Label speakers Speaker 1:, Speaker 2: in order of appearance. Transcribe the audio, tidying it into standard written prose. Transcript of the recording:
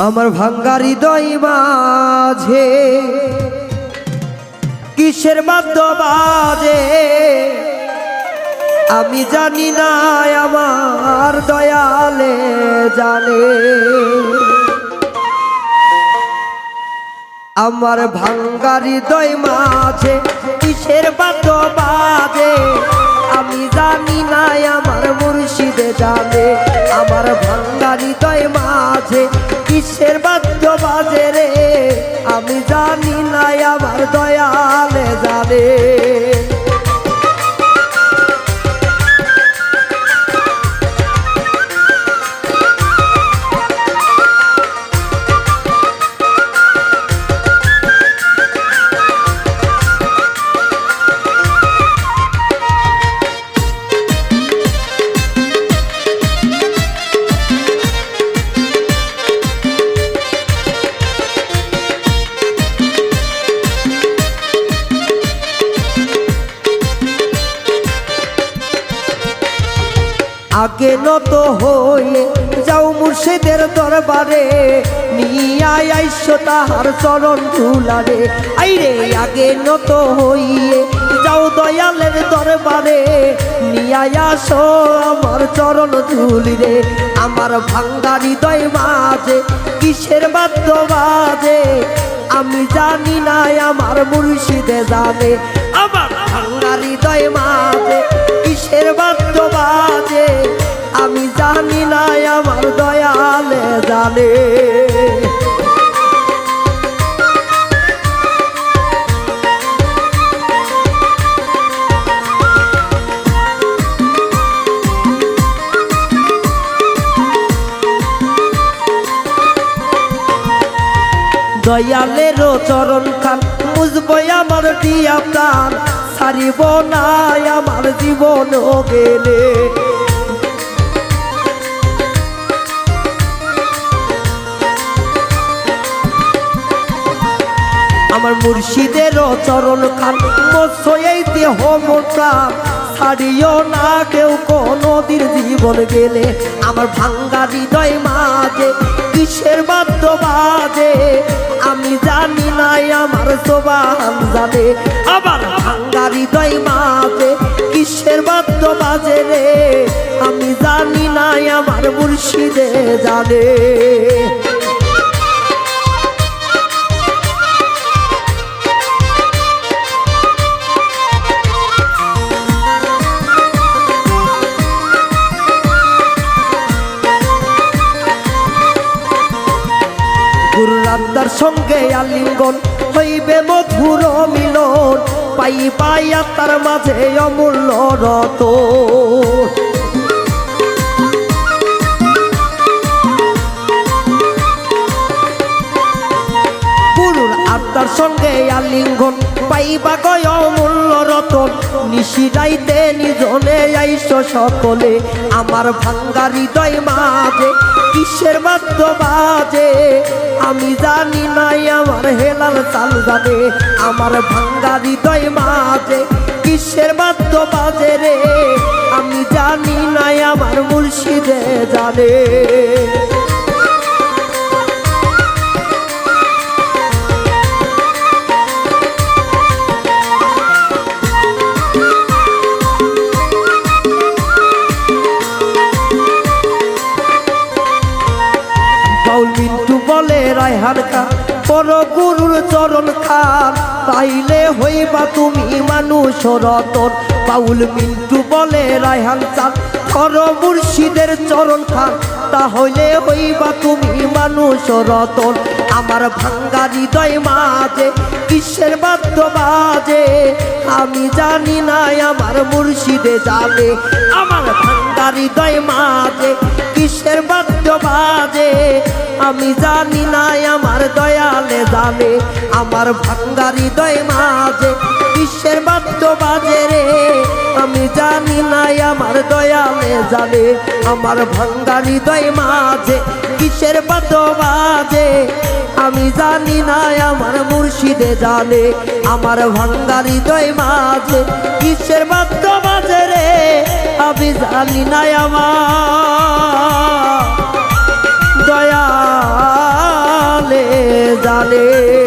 Speaker 1: আমার ভাঙ্গা হৃদয় মাঝে কিসের বাদ্য বাজে আমি জানি না, আমার দয়ালে জানে। আমার ভাঙ্গা হৃদয় মাঝে কিসের বাদ্য বাজে আমি জানি না, আমার মুর্শিদে জানে। আমার ভাঙ্গা হৃদয় মাঝে কিসের বাদ্য বাজে রে আমি জানি না, আমার দয়ালে জানে। আগে নত হয়ে যাও মুর্শিদের দরবারে, নিয়ে আইসো তাহার চরণ ধুলারে। আইরে আগে নত হইয়ে যাও দয়ালের দরবারে, নিয়ে আসো আমার চরণ ধুলিরে। আমার ভাঙ্গা হৃদয় মাঝে কিসের বাদ্য বাজে আমি জানি না, আমার মুর্শিদে জানে। আমার ভাঙ্গা হৃদয় মাঝে কিসের বাদ্য বাজে আমি জানি না, আমার দয়ালে জানে। দয়ালেরও চরণ খান বুঝবো আমার দিয়া প্রাণ, ছাড়িব না আমার জীবন গেলে। আমার মুর্শিদেরও চরণ খান এই দেহ মোটা, ছাড়িও না কেউ কোনদিন জীবন গেলে। আমার ভাঙ্গা হৃদয় মাঝে কিসের বাদ্য বাজে আমি জানি না, আমার সোবান জানে। আমার ভাঙ্গা হৃদয় মাঝে কিসের বাদ্য বাজে রে আমি জানি না, আমার মুর্শিদে জানে। গুরুরাত্মার সঙ্গে আলিঙ্গন হইবে মধুর মিলন, পাই পাইয়া তার মাঝে অমূল্য রতন। গুরুর আত্মার সঙ্গে আলিঙ্গন পাইবা গয় অমূল্য রতন, নিশিরাইতে নিজনে আইস সকলে। আমার ভাঙ্গা হৃদয় মাঝে কিসের বাদ্য বাজে আমি জানি না, আমার হেলাল চাল জানে। আমার ভাঙ্গা হৃদয় মাঝে কিসের বাদ্য বাজে রে আমি জানি না, আমার মুর্শিদে জানে। মিন্টু বলে রায়হান খান পর গুরুর চরণ খান, পাইলে হইবা তুমি মানুষ রতন। বাউল মিন্টু বলে রায়হান চান পর মুর্শিদের চরণ খান, তাহলে হইবা তুমি মানুষ রতন। আমার ভাঙ্গা হৃদয় মাঝে কিসের বাদ্য বাজে আমি জানি না, আমার মুর্শিদে জানে। আমার ভাঙ্গা হৃদয় মাঝে কিসের বাদ্য বাজে আমি জানি না, আমার দয়ালে জানে। আমার ভাঙ্গা হৃদয় মাঝে কিসের বাদ্য বাজে রে আমি জানি না, আমার দয়ালে জানে। আমার ভাঙ্গা হৃদয় মাঝে কিসের বাদ্য বাজে আমি জানি না, আমার মুর্শিদে জানে। আমার ভাঙ্গা হৃদয় মাঝে কিসের বাদ্য বাজে রে আমি জানি না, আমার দয়া জানে।